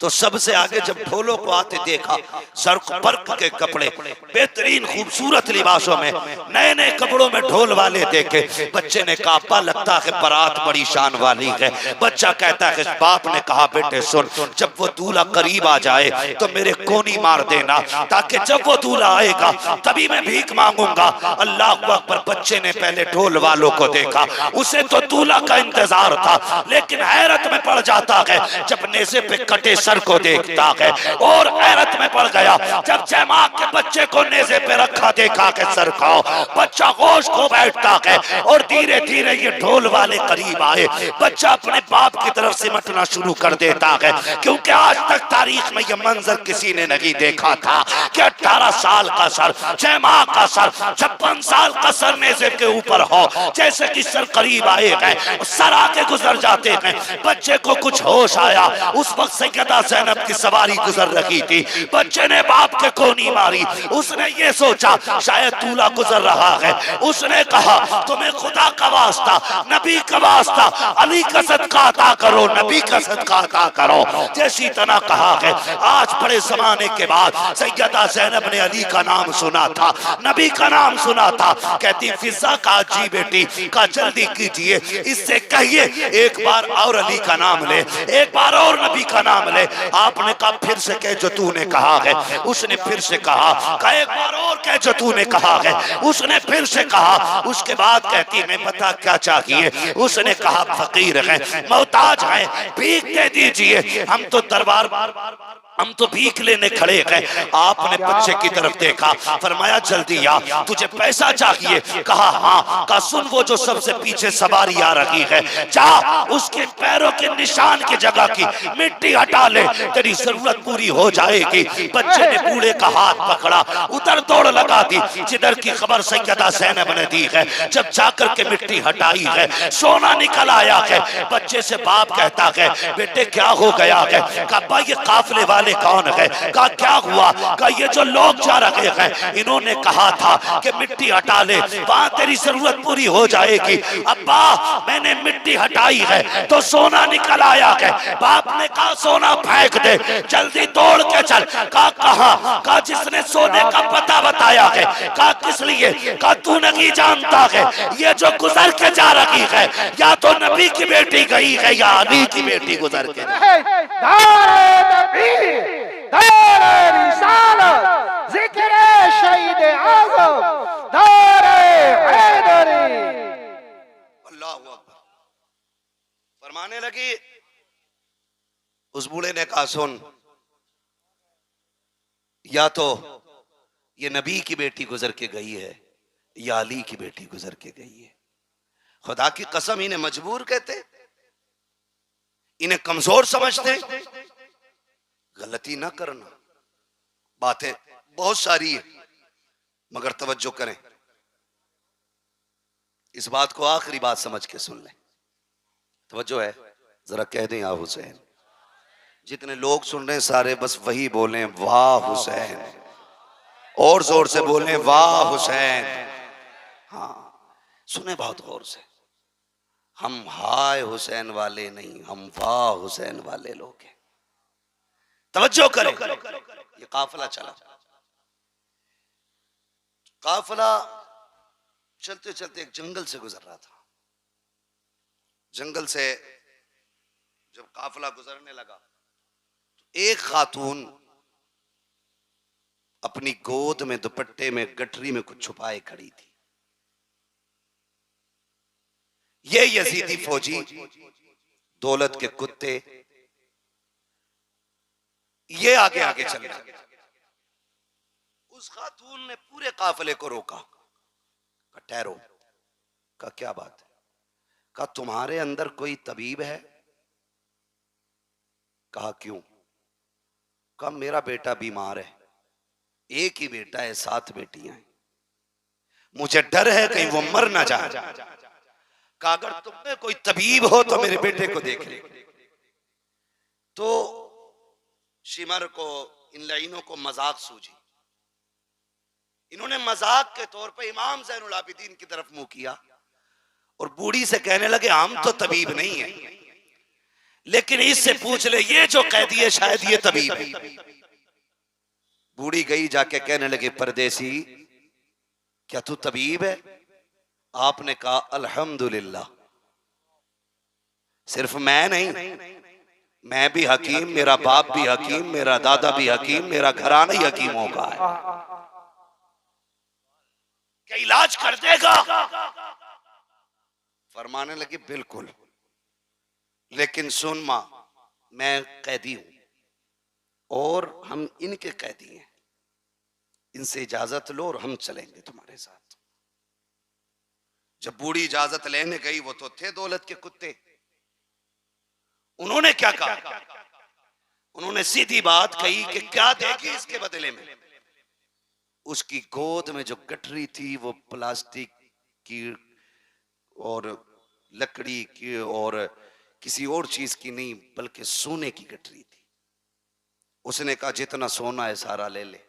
तो सबसे आगे जब ढोलों को आते देखा, सर्क पर्क के कपड़े, बेहतरीन खूबसूरत लिबासों में, नए नए कपड़ों में ढोल वाले देखे। बच्चे ने कहा अब्बा लगता है बारात बड़ी शान वाली है। बच्चा कहता है बाप ने कहा बेटे सुन, जब वो दूल्हा करीब आ जाए तो मेरे कोनी मार देना, ताकि जब वो दूल्हा आएगा तभी मैं भीख मांगूंगा। अल्लाह अकबर। बच्चे ने पहले ढोल वालों को देखा, उसे तो दूल्हा का इंतजार था, लेकिन हैरत में पड़ जाता है जब नेज़े पे कटे सर को देखता है, और हैरत में पड़ गया जब जयमाल के बच्चे को नेज़े पे रखा देखा के सर को। बच्चा होश खो बैठता है, और धीरे धीरे ये ढोल वाले करीब आए। बच्चा अपने बाप की तरफ सिमटना शुरू कर देता है, क्योंकि आज तक तारीख में ये मंजर किसी ने नहीं देखा था कि 18 साल का सर, जयमाल का सर, 56 साल का सर नेज़े के ऊपर हो। जैसे कि सर करीब आए गए, सर आके गुजर जाते हैं। बच्चे को कुछ होश आया, उस वक्त सैयदा ज़ैनब की सवारी गुजर रही थी। बच्चे ने बाप के कोनी मारी, उसने ये सोचा शायद दूल्हा गुजर रहा है। उसने कहा तुम्हें खुदा का वास्ता, नबी का वास्ता, अली का सदका अता करो, नबी का सदका अता करो। जैसी तना कहा है, आज बड़े जमाने के बाद सैयदा ज़ैनब ने अली का नाम सुना था, नबी का नाम सुना था। कहती फिजा का जी बेटी का जल्दी कीजिए, इससे कहिए एक बार और अली का नाम ले, एक बार और नबी का नाम ले। आपने कहा फिर से कह जो तूने कहा है। उसने फिर से कहा एक बार और कह जो तूने कहा है। उसने फिर से कहा। उसके बाद कहती मैं पता क्या चाहिए। उसने कहा फकीर हैं, मोहताज हैं, भीख दे दीजिए, हम तो दरबार हम तो भीख लेने खड़े गए। आपने बच्चे की तरफ देखा, फरमाया जल्दी आ, तुझे पैसा चाहिए? कहा हाँ। कहा सुन, वो जो सबसे पीछे सवारी आ रही है, जा उसके पैरों के निशान की जगह की मिट्टी हटा ले, तेरी जरूरत पूरी हो जाएगी। बच्चे ने बूढ़े का हाथ पकड़ा, उधर दौड़ लगा दी। जिधर की खबर सैयदा ज़ैनब ने दी है, जब जाकर के मिट्टी हटाई है, सोना निकल आया है। बच्चे से बाप कहता है, बेटे क्या हो गया है? कहा ये काफिले वाले कौन है? कहा क्या हुआ? कहा ये जो लोग जा रहे हैं, इन्होंने कहा था कि मिट्टी हटा ले, वहां तेरी जरूरत पूरी हो जाएगी। अब्बा मैंने मिट्टी हटाई है तो सोना निकल आया है। बाप ने कहा सोना फेंक दे, जल्दी दौड़ के चल। कहा कहां? कहा जिसने सोने का पता बताया है। कहा किस लिए? कहा तू नहीं जानता है, ये जो गुजर के जा रही है, या तो नबी की बेटी गई है या अली की बेटी गुजर के। फरमाने लगी, उस बूढ़े ने कहा सुन, या तो ये नबी की बेटी गुजर के गई है या अली की बेटी गुजर के गई है। खुदा की कसम, इन्हें मजबूर कहते, इन्हें कमजोर समझते। गलती ना करना, बातें बहुत सारी है, मगर तवज्जो करें, इस बात को आखिरी बात समझ के सुन लें। तवज्जो है, जरा कह दें या हुसैन। जितने लोग सुन रहे हैं सारे बस वही बोलें, वाह हुसैन, और जोर से बोलें वाह हुसैन। हाँ सुने बहुत गौर से, हम हाय हुसैन वाले नहीं, हम वाह हुसैन वाले लोग हैं। तवज्जो करें, ये काफिला चला, काफिला चलते चलते एक जंगल से गुजर रहा था। जंगल से जब काफिला गुजरने लगा तो एक खातून अपनी गोद में दुपट्टे में गठरी में कुछ छुपाए खड़ी थी। ये यजीदी फौजी, दौलत के कुत्ते, ये आगे आगे चल रहे। उस खातून ने पूरे काफिले को रोका, कहा ठहरो। कहा क्या बात है? कहा तुम्हारे अंदर कोई तबीब है? कहा क्यों? कहा मेरा बेटा बीमार है, एक ही बेटा है, 7 बेटियां हैं, मुझे डर है कहीं वो मर ना जाए। कहा अगर तुम में कोई तबीब हो तो मेरे बेटे को देख ले। तो शिमर को, इन लाइनों को मजाक सूझी। इन्होंने मजाक के तौर पे इमाम ज़ैनुल आबिदीन की तरफ मुंह किया और बूढ़ी से कहने लगे हम तो तबीब नहीं है, लेकिन इससे पूछ ले, ये जो कैदी है शायद ये तबीब है। बूढ़ी गई, जाके कहने लगे परदेसी क्या तू तबीब है? आपने कहा अल्हम्दुलिल्लाह, सिर्फ मैं नहीं, मैं भी हकीम, मेरा बाप भी हकीम, मेरा दादा भी हकीम, मेरा घराना ही हकीमों का है। क्या इलाज कर देगा? फरमाने लगी बिल्कुल, लेकिन सुन मां, मैं कैदी हूं और हम इनके कैदी हैं, इनसे इजाजत लो और हम चलेंगे तुम्हारे साथ। जब बूढ़ी इजाजत लेने गई, वो तो थे दौलत के कुत्ते, उन्होंने क्या कहा? उन्होंने सीधी बात कही कि क्या देगी इसके बदले में? उसकी गोद में जो गठरी थी वो प्लास्टिक की और लकड़ी की और किसी और चीज की नहीं, बल्कि सोने की गठरी थी। उसने कहा जितना सोना है सारा ले ले,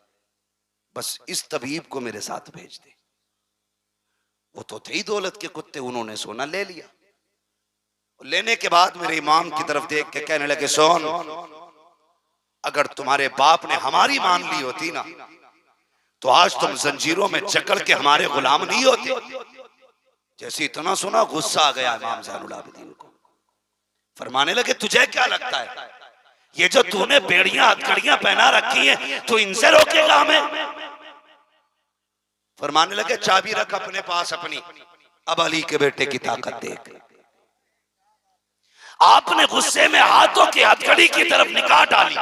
बस इस तबीब को मेरे साथ भेज दे। वो तो थे ही दौलत के कुत्ते, उन्होंने सोना ले लिया। लेने के बाद मेरे इमाम की तरफ देख के कहने लगे सोन, अगर तुम्हारे बाप ने हमारी मान ली होती ना, तो आज तुम जंजीरों में जकड़ के हमारे गुलाम नहीं होते। जैसे इतना सुना गुस्सा आ गया इमाम ज़ैनुल आबिदीन को। फरमाने लगे तुझे क्या लगता है, ये जो तूने बेड़ियां हथकड़ियां पहना रखी हैं, तो इनसे रोकेगा हमें? फरमाने लगे चाबी रख अपने पास अपनी, अब अली के बेटे की ताकत देख। आपने गुस्से में हाथों की हथकड़ी की तरफ निगाह डाली,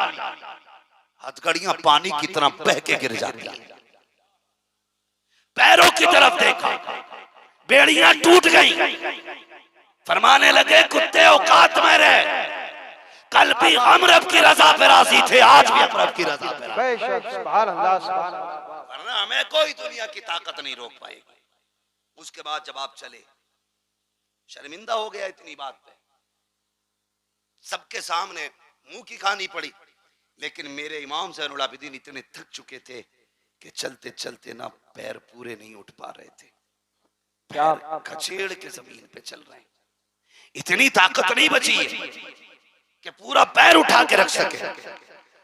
हथकड़ियां पानी की तरह बह के गिर जाती हैं। पैरों की तरफ देखा, बेड़ियां टूट गई। फरमाने लगे कुत्ते औकात में रहे, कल भी हम रब की रजा पे राजी थे, आज भी हम रब की रजा पे राजी। बेशक सुभान अल्लाह सुभान अल्लाह। वरना हमें कोई दुनिया की ताकत नहीं रोक पाएगी। उसके बाद जब आप चले, शर्मिंदा हो गया इतनी बात पे, सबके सामने मुंह की खानी पड़ी। लेकिन मेरे इमाम ज़ैनुल आबिदीन इतने थक चुके थे कि चलते चलते ना पैर पूरे नहीं उठ पा रहे थे, पैर खचेड़ के जमीन पे चल रहे हैं। इतनी ताकत नहीं बची है कि पूरा पैर उठा के रख सके,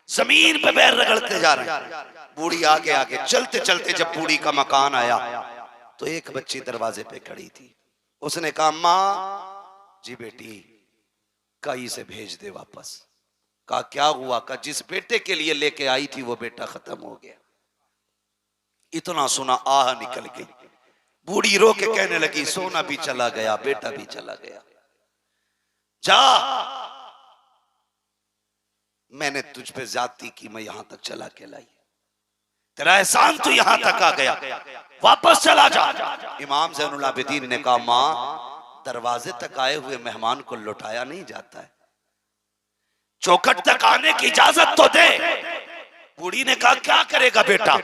जमीन पे पैर रगड़ते जा रहे हैं। बूढ़ी आगे आगे चलते चलते जब बूढ़ी का मकान आया तो एक बच्ची दरवाजे पे खड़ी थी। उसने कहा माँ जी बेटी कई से भेज दे वापस। कहा क्या हुआ? कहा जिस बेटे के लिए लेके आई थी वो बेटा खत्म हो गया। इतना सुना आह निकल गई। बूढ़ी रो के कहने लगी सोना भी चला गया, बेटा भी चला गया। जा, मैंने तुझ पे ज्यादती की, मैं यहां तक चला के लाई, तेरा एहसान तो यहां तक आ गया, वापस चला जा। इमाम ज़ैनुल आबिदीन ने कहा मां दरवाजे तक आए हुए मेहमान को लौटाया नहीं जाता है, चौखट तक आने की इजाजत तो दे। बूढ़ी ने कहा क्या करेगा बेटा,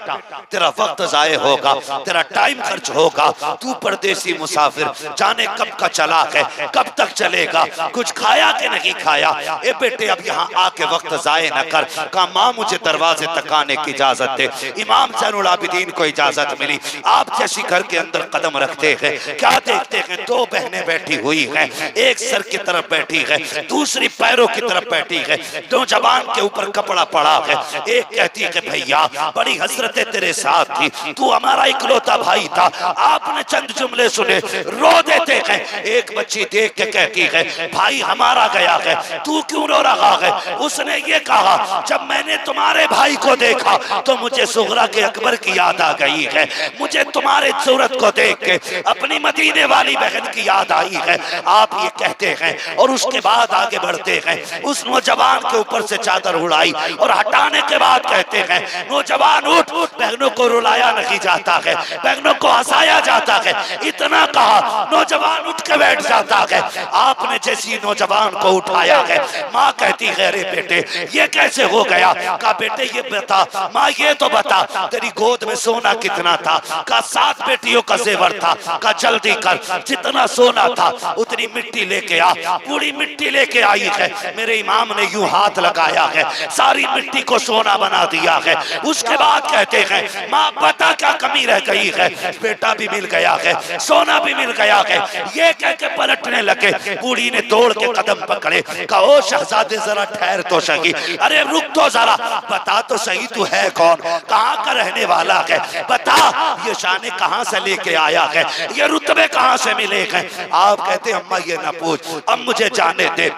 तेरा वक्त जाये होगा, तेरा टाइम खर्च होगा, तू परदेसी मुसाफिर, जाने कब का चला है, कब तक चलेगा, कुछ खाया कि नहीं खाया। ए बेटे अब यहाँ आके वक्त जाये न कर। कहा माँ मुझे दरवाजे तक आने की इजाजत दे। इमाम ज़ैनुल आबिदीन को इजाजत मिली। आप जैसी घर के अंदर कदम रखते हैं, क्या देखते हैं दो बहनें बैठी हुई हैं, एक सर की तरफ बैठी है, दूसरी पैरों की तरफ बैठी है, दो जबान के ऊपर कपड़ा पड़ा है। एक कहती है कि भैया बड़ी हसरतें तेरे साथ थी, तू हमारा इकलौता भाई था, आपने चंद जुमले सुने रो देते हैं। एक बच्ची देख के कहती है भाई हमारा गया है, तू क्यों रो रहा है? उसने ये कहा जब मैंने तुम्हारे भाई को देखा तो मुझे सुगरा के अकबर की याद आ गई है, मुझे तुम्हारे सूरत को देख के अपनी मदीने वाली बहन की याद आई है। आप ये कहते हैं और उसके बाद आगे बढ़ते हैं। उस नौजवान के ऊपर से चादर उड़ाई और हटाने के बाद कहते हैं नौजवान उठ, बहनों को रुलाया नहीं जाता है, बहनों को हंसाया जाता है। इतना कहा नौजवान उठ के बैठ जाता है। आपने जैसी नौजवान को उठाया है, माँ कहती है अरे बेटे ये कैसे हो गया? कहा बेटे ये बता, माँ ये तो बता तेरी गोद में सोना कितना था? कहा 7 बेटियों का जेवर था। कहा जल्दी कर, जितना सोना था उतनी मिट्टी लेके आ। पूरी मिट्टी लेके आई है। मेरे इमाम ने यूं हाथ लगाया है, सारी मिट्टी को सोना बना दिया है। उसके बाद कहते हैं माँ बता क्या कमी रह गई है? बेटा भी मिल गया है, सोना भी मिल गया है। ये कह के पलटने लगे। बूढ़ी ने दौड़ के कदम पकड़े, कहा ओ शहजादे जरा ठहर तो सही, अरे रुक तो जरा, बता तो सही तू है कौन, कहाँ का रहने वाला है, बता ये शाने कहाँ से लेके आया है, ये रुतबे कहाँ से मिले हैं? आप कहते अम्मा ये ना पूछ, अब मुझे जाने दे।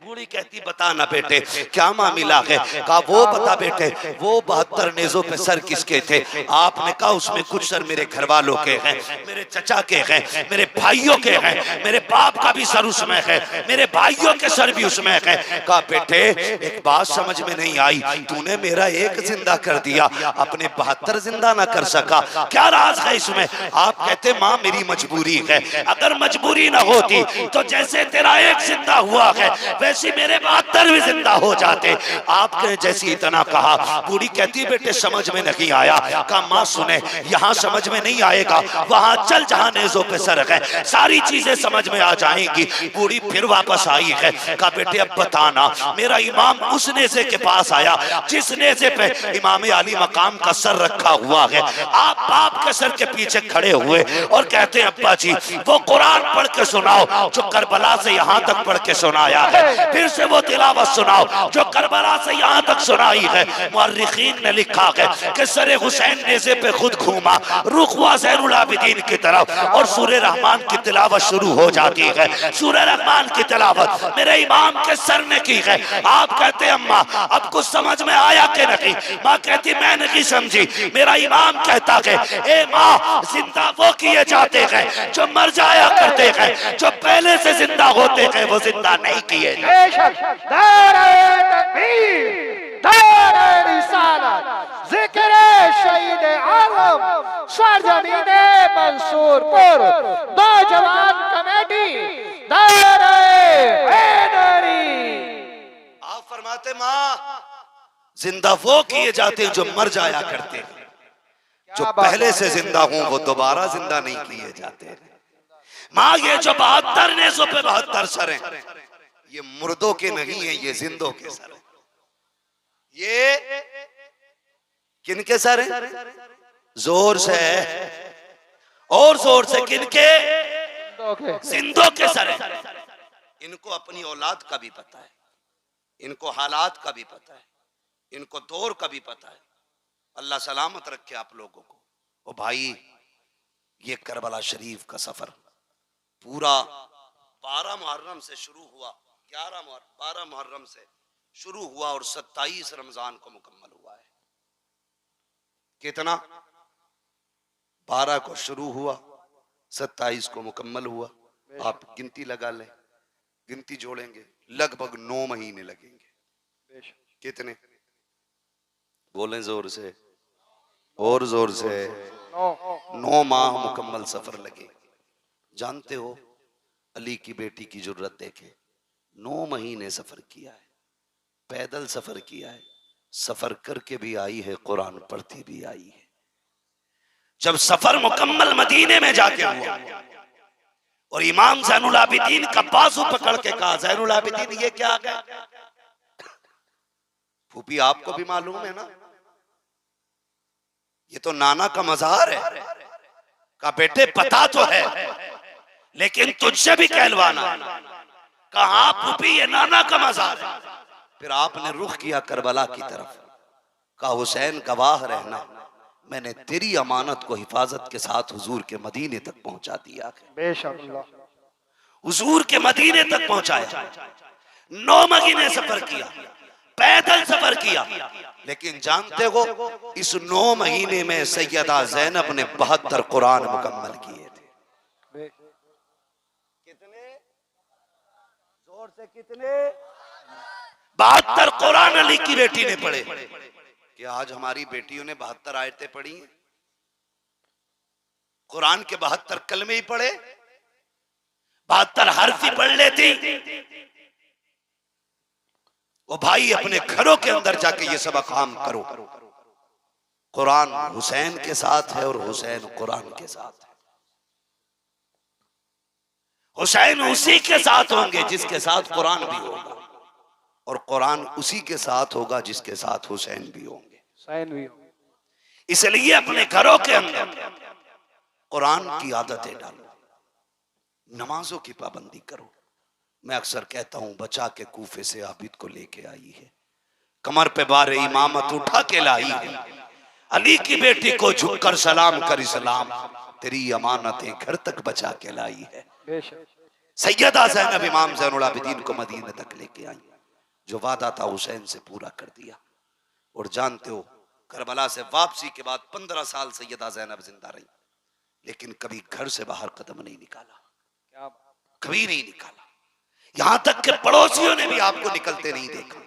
बूढ़ी कहती बता ना बेटे क्या मामला है? कहा वो बता बेटे वो 72 नेज़ों पे सर किसके थे? आपने कहा उसमें कुछ सर मेरे घर वालों के हैं, मेरे चचा के हैं, मेरे भाइयों के हैं, मेरे बाप का भी सर उसमें है, मेरे भाइयों के सर भी उसमें है। कहा बेटे एक बात समझ में नहीं आई, तूने मेरा एक जिंदा कर दिया, अपने 72 जिंदा ना कर सका, क्या राज है इसमें? आप कहते माँ मेरी मजबूरी है, अगर मजबूरी ना होती तो जैसे तेरा एक जिंदा हुआ है वैसे मेरे 72 भी जिंदा हो जाते। आपने जैसी इतना कहा। बूढ़ी कहती बेटे समझ में नहीं आया। कहा माँ सुने यहाँ समझ में नहीं आएगा, वहां चल जहां नेज़ों पे सर है, सारी चीजें समझ में आ जाएंगी। बूढ़ी फिर वापस आई है। कहा बेटे अब बताना, मेरा इमाम उस नेज़े के पास आया जिस नेज़े पे इमाम अली मकाम का सर रखा हुआ है। आप बाप के सर के पीछे खड़े हुए और कहते हैं अब्बा जी वो कुरान पढ़ के सुनाओ जो करबला से यहाँ तक पढ़ के सुनाया है, फिर से वो तिलावत सुनाओ जो करबला से यहाँ तक सुनाई है। मुअर्रिखीन ने लिखा है कि सरे हुसैन नेज़े पे खुद घूमा, रुख हुआ ज़ैनुल आबिदीन की तरफ और सूरह रहमान की तिलावत शुरू हो जाती है। सूरह रहमान की तिलावत मेरे इमाम के सर ने की है। आप कहते अम्मा अब कुछ समझ में आया कि नहीं? माँ कहती मैं नहीं समझी। मेरा इमाम कहता है ए माँ जिंदा वो किए जाते हैं जो मर जाया करते हैं, जो पहले से जिंदा होते हैं वो जिंदा नहीं किए। बेशक नारे तकबीर, नारे रिसालत जिक्र शहीद आलम सरजमीन मंसूरपुर नौजवान कमेटी दायरे हैदरी। आप फरमाते माँ जिंदा वो किए जाते जो मर जाया करते हैं, जो पहले से जिंदा हूं वो दोबारा जिंदा नहीं किए जाते। माँ ये जो 72 नेज़ों पे 72 सर हैं, ये मुर्दों के नहीं है, ये जिंदों के सर हैं। ये किनके सर हैं? जोर से और जोर से किनके? जिंदों के सर हैं। इनको अपनी औलाद का भी पता है, इनको हालात का भी पता है, इनको दौर का भी पता है। अल्लाह सलामत रखे आप लोगों को। ओ भाई, ये करबला शरीफ का सफर पूरा 12 मुहर्रम से शुरू हुआ, 12 मुहर्रम से शुरू हुआ और 27 रमजान को मुकम्मल हुआ है। कितना? 12 को शुरू हुआ, 27 को मुकम्मल हुआ। आप गिनती लगा लें, गिनती जोड़ेंगे लगभग 9 महीने लगेंगे। कितने? बोलें जोर से और जोर से। 9 माह मुकम्मल सफर लगे। जानते हो अली की बेटी की जुर्रत देखे, 9 महीने सफर किया है, पैदल सफर किया है, सफर करके भी आई है, कुरान पढ़ती भी आई है। जब सफर मुकम्मल मदीने में जाके हुआ और इमाम ज़ैनुल आबिदीन का बाजू पकड़ के कहा, ज़ैनुल आबिदीन ये क्या आ गया? फूफी आपको भी मालूम है ना, ये तो नाना का मज़ार है। का बेटे पता तो है लेकिन तुझसे भी कहलवाना। कहा फूफी ये नाना का मज़ार है। फिर आपने रुख किया करबला की तरफ, कहा हुसैन गवाह रहना, मैंने तेरी अमानत को हिफाजत के साथ हुजूर के मदीने तक पहुंचा दिया है। बेशक हुजूर के मदीने तक पहुंचाया। 9 महीने सफर किया, पैदल सफर किया, लेकिन जानते हो इस 9 महीने में सैयदा ज़ैनब ने 72 कुरान मुकम्मल किए थे। कितने? जोर से कितने? 72 कुरान अली की बेटी ने पढ़े। कि आज हमारी बेटियों ने 72 आयतें पढ़ी हैं, कुरान के 72 कलमे ही पढ़े, 72 हर्फ ही पढ़ लेती। वो भाई अपने घरों के अंदर जाके ये सब काम करो। कुरान हुसैन के साथ है और हुसैन कुरान के साथ है। हुसैन उसी के साथ होंगे जिसके साथ कुरान भी होगा, और कुरान उसी के साथ होगा जिसके साथ हुसैन भी होंगे। इसलिए अपने घरों के अंदर कुरान की आदतें डालो, नमाजों की पाबंदी करो। मैं अक्सर कहता हूं बचा के कूफे से आबिद को लेके आई है, कमर पे बार इमामत उठा के लाई है, अली की बेटी को झुककर सलाम कर इस्लाम, तेरी अमानतें घर तक बचा के लाई है। सैयदा ज़ैनब इमाम ज़ैनुल आबिदीन को मदीने तक लेके आई, जो वादा था हुसैन से पूरा कर दिया। और जानते हो करबला से वापसी के बाद 15 साल सैयदा ज़ैनब जिंदा रही, लेकिन कभी घर से बाहर कदम नहीं निकाला, कभी नहीं निकाला। यहां तक कि पड़ोसियों ने भी आपको निकलते नहीं देखा।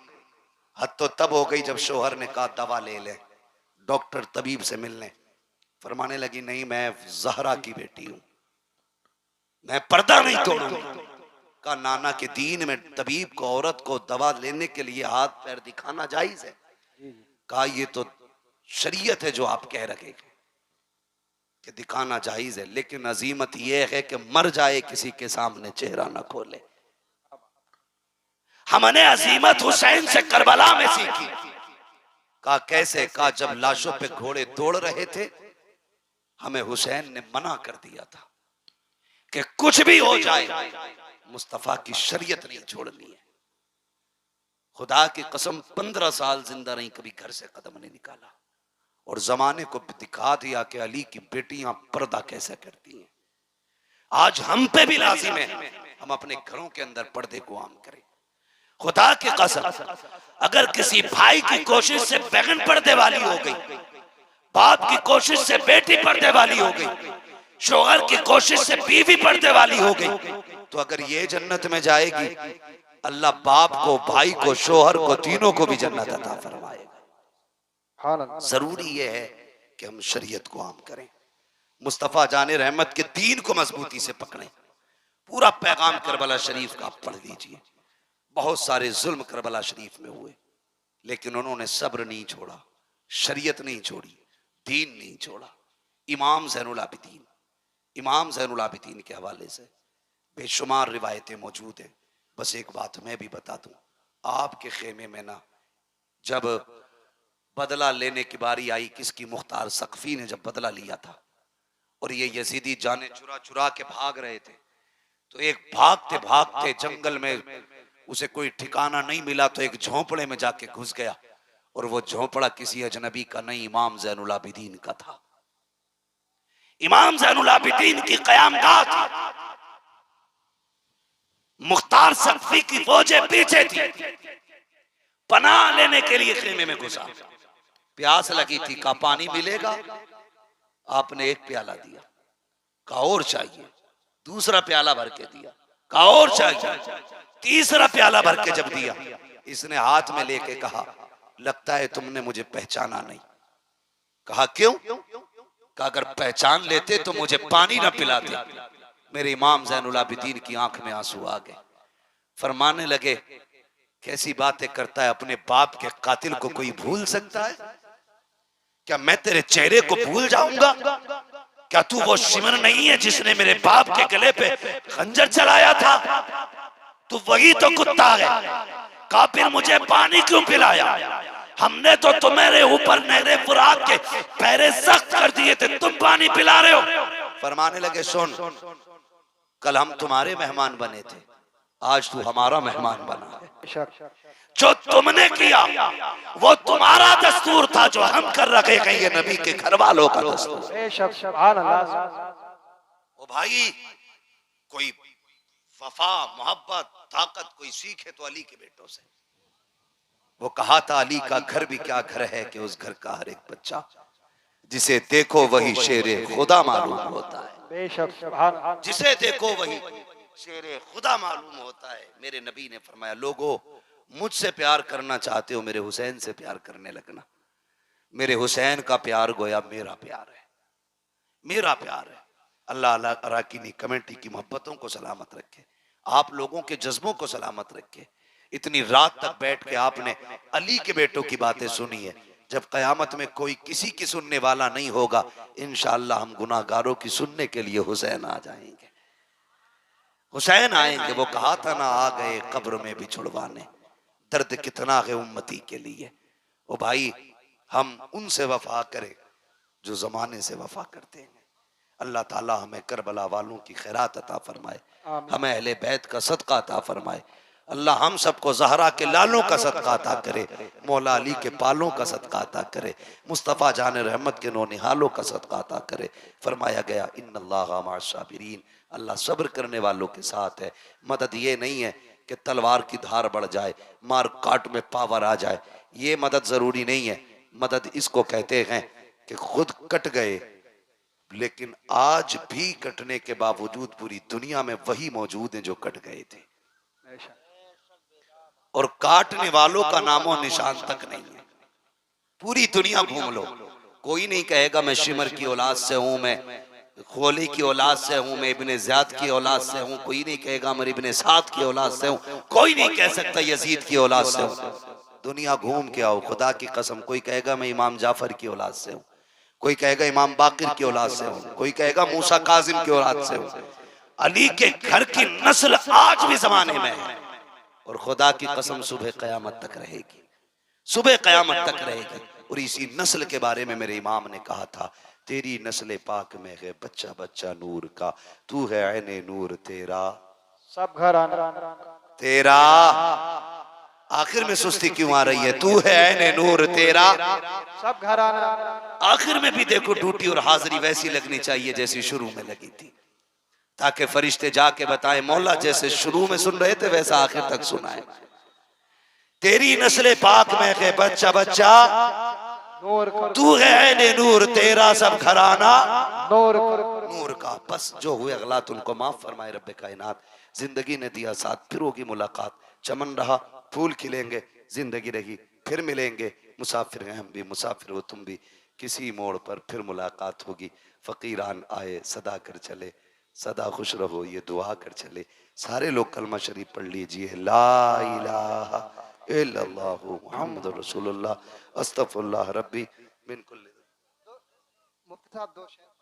हद तो तब हो गई जब शोहर ने कहा दवा ले ले, डॉक्टर तबीब से मिलने, फरमाने लगी नहीं मैं ज़हरा की बेटी हूं, मैं पर्दा नहीं तोड़ूंगी। का नाना के दीन में तबीब को औरत को दवा लेने के लिए हाथ पैर दिखाना जायज है? कहा ये तो शरीयत है जो आप कह रहे कि दिखाना जायज है, लेकिन अजीमत यह है कि मर जाए किसी के सामने चेहरा न खोले। हमने अजीमत हुसैन से करबला में सीखी। कहा कैसे? कहा जब लाशों पे घोड़े दौड़ रहे थे, हमें हुसैन ने मना कर दिया था कि कुछ भी हो जाए मुस्तफा की शरीयत नहीं छोड़नी है। खुदा की कसम 15 साल जिंदा रही, कभी घर से कदम नहीं निकाला, और जमाने को दिखा दिया कि अली की बेटियां पर्दा कैसे करती हैं। आज हम पे भी लाजिम है हम अपने घरों के अंदर पर्दे को आम करें। खुदा की कसम अगर किसी भाई की कोशिश से बहन पर्दे वाली हो गई, बाप की कोशिश से बेटी पर्दे वाली हो गई, शोहर की कोशिश से बीवी पर्दे वाली हो गई, तो अगर ये जन्नत में जाएगी, अल्लाह बाप को, भाई को, शोहर को, तीनों को भी जन्नत अता फरमाएगा। सुभान अल्लाह। जरूरी यह है कि हम शरीयत को आम करें, मुस्तफ़ा जाने रहमत के दीन को मजबूती से पकड़ें। पूरा पैगाम करबला शरीफ का आप पढ़ लीजिए। बहुत सारे जुल्म करबला शरीफ में हुए, लेकिन उन्होंने सब्र नहीं छोड़ा, शरीयत नहीं छोड़ी, दीन नहीं छोड़ा। इमाम ज़ैनुल आबिदीन, इमाम ज़ैनुल आबिदीन के हवाले से बेशुमार रिवायतें मौजूद हैं। बस एक बात मैं भी बता दूं, आपके खेमे में ना जब बदला लेने की बारी आई, किसकी, मुख्तार सकफी ने जब बदला लिया था और ये यजीदी जाने चुरा चुरा के भाग रहे थे, तो एक भागते भागते जंगल में उसे कोई ठिकाना नहीं मिला तो एक झोंपड़े में जाके घुस गया, और वो झोंपड़ा किसी अजनबी का नहीं, इमाम ज़ैनुल आबिदीन का था। इमाम ज़ैनुल आबिदीन की क़यामगाह थी, मुख्तार सकफी की फौजें पीछे थी, पनाह लेने के लिए खेमे में घुसा। प्यास लगी थी, कहा पानी मिलेगा? आपने एक प्याला दिया, कहा और चाहिए। दूसरा प्याला भर के दिया, कहा और चाहिए। तीसरा प्याला भर के जब दिया, इसने हाथ में लेके कहा, लगता है तुमने मुझे पहचाना नहीं। कहा क्यों? कहा अगर पहचान लेते तो मुझे पानी ना पिलाते। मेरे इमाम ज़ैनुल आबिदीन की आंख में आंसू आ गए। फरमाने लगे, कैसी बातें करता है, अपने बाप के कातिल को कोई भूल सकता है? क्या मैं तेरे चेहरे को भूल जाऊंगा? क्या तू वो शिमर नहीं है जिसने मेरे बाप के गले पे खंजर चलाया था? तू वही तो कुत्ता है। कहा फिर मुझे पानी क्यों पिलाया? हमने तो तुम्हारे ऊपर नहरे फुरात के पैरे सख्त कर दिए थे, तुम पानी पिला रहे हो। फरमाने लगे, सुन, कल हम तुम्हारे मेहमान बने थे, आज तू हमारा मेहमान बना है। जो तुमने किया वो तुम्हारा दस्तूर था, जो हम कर रखे हैं ये नबी के घर वालों का दस्तूर। सुभान अल्लाह। ओ भाई, कोई वफा, मोहब्बत, ताकत कोई सीखे तो अली के बेटों से। वो कहा था, अली का घर भी क्या घर है कि उस घर का हर एक बच्चा जिसे देखो वही शेरे खुदा मालूम होता है। बेशक सुभान। जिसे देखो वही शेरे खुदा मालूम होता है। मेरे नबी ने फरमाया, लोगों मुझसे प्यार करना चाहते हो, मेरे हुसैन से प्यार करने लगना। मेरे हुसैन का प्यार गोया मेरा प्यार है, मेरा प्यार है। अल्लाह अराकीनी कमेटी की मोहब्बतों को सलामत रखे, आप लोगों के जज्बों को सलामत रखे। इतनी रात तक बैठ के आपने अली के बेटों की बातें सुनी है। जब कयामत में कोई किसी की सुनने वाला नहीं होगा, इंशाअल्लाह हम गुनाहगारों की सुनने के लिए हुसैन आ जाएंगे, हुसैन आएंगे। वो कहा था ना, आ गए कब्र में भी छुड़वाने, दर्द कितना है उम्मती के लिए। ओ भाई, हम उनसे वफा करें जो जमाने से वफा करते हैं। अल्लाह ताला हमें करबला वालों की खैरात अता फरमाए, हमें अहले बैत का सदका अता फरमाए। अल्लाह हम सबको ज़हरा के लालों का सदका अता करे, मौला अली के पालों का सदका अता करे, मुस्तफ़ा जान रहमत के नौनिहालों का सदका अता करे। फरमाया गया, इन्नल्लाहा मअस-साबिरीन, अल्लाह सब्र करने वालों के साथ है। मदद ये नहीं है कि तलवार की धार बढ़ जाए, मार काट में पावर आ जाए, ये मदद ज़रूरी नहीं है। मदद इसको कहते हैं कि खुद कट गए, लेकिन आज भी कटने के बावजूद पूरी दुनिया में वही मौजूद हैं जो कट गए थे, और काटने वालों का नामो निशान तक नहीं है। पूरी दुनिया घूम लो, कोई नहीं कहेगा मैं शिमर की औलाद से हूं, मैं खोली की औलाद से हूं, मैं इब्ने ज़ियाद की औलाद से हूं। कोई नहीं कहेगा मैं इब्ने साद की औलाद से हूं। कोई नहीं कह सकता यजीद की औलाद से हूं। दुनिया घूम के आओ, खुदा की कसम। कोई कहेगा मैं इमाम जाफर की औलाद से हूं, कोई कहेगा इमाम बाकिर की औलाद से हूं, कोई कहेगा मूसा काजिम की औलाद से हूं। अली के घर की नस्ल आज भी जमाने में है, और खुदा की कसम सुबह कयामत तक रहेगी, सुबह कयामत तक रहेगी। और इसी नस्ल के बारे में मेरे इमाम ने कहा था, तेरी नस्ल पाक में है बच्चा बच्चा नूर का, तू है ऐने नूर तेरा, सब घराना तेरा। आखिर में सुस्ती क्यों आ रही है? तू है ऐने नूर तेरा, सब घराना। आखिर में भी देखो ड्यूटी और हाजिरी वैसी लगनी चाहिए जैसी शुरू में लगी थी, ताकि फरिश्ते जाके बताएं, मौला जैसे शुरू में सुन रहे थे वैसा आखिर तक सुनाए। तेरी नस्ल पाक में है बच्चा बच्चा नूर तू है ऐने नूर तेरा, सब घराना नूर नूर का। बस जो हुए गलत उनको माफ फरमाए रब्बे कायनात। जिंदगी ने दिया साथ, फिर होगी मुलाकात, चमन रहा फूल खिलेंगे, जिंदगी रही फिर मिलेंगे। मुसाफिर हैं हम भी, मुसाफिर हो तुम भी, किसी मोड़ पर फिर मुलाकात होगी। फकीरान आए सदा कर चले, सदा खुश रहो ये दुआ कर चले। सारे लोग कलमा शरीफ पढ़ लीजिए, ला इलाहा इल्लल्लाहु मुहम्मदुर रसूलुल्लाह, अस्तगफिरुल्लाह रब्बी मिन कुल्ली। मुफ्ती साहब 2 शेर